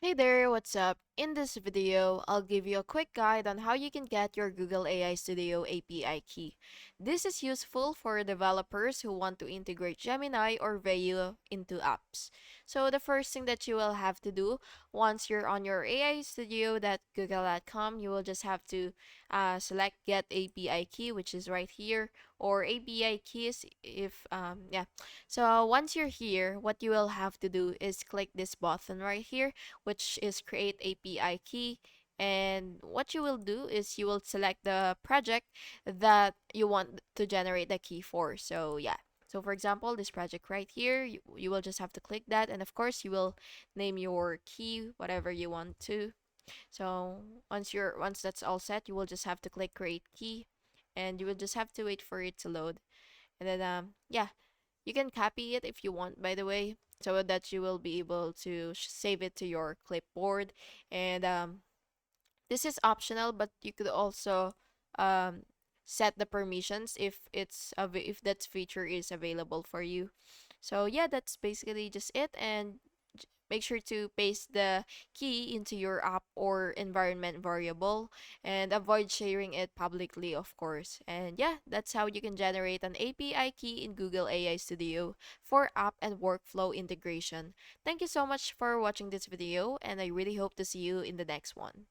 Hey there, what's up? In this video, I'll give you a quick guide on how you can get your Google AI Studio API key. This is useful for developers who want to integrate Gemini or Veo into apps. So the first thing that you will have to do once you're on your AI Studio.google.com, you will just have to select Get API Key, which is right here, or API keys if yeah. So once you're here, what you will have to do is click this button right here, which is create API key. And what you will do is you will select the project that you want to generate the key for. So yeah. So for example, this project right here, you will just have to click that. And of course, you will name your key, whatever you want to. So once that's all set, you will just have to click create key, and you will just have to wait for it to load. And then yeah, you can copy it if you want, by the way, so that you will be able to save it to your clipboard. And this is optional, but you could also um, set the permissions if that feature is available for you. So yeah, that's basically just it. And make sure to paste the key into your app or environment variable and avoid sharing it publicly, of course. And yeah, that's how you can generate an API key in Google AI Studio for app and workflow integration. Thank you so much for watching this video, and I really hope to see you in the next one.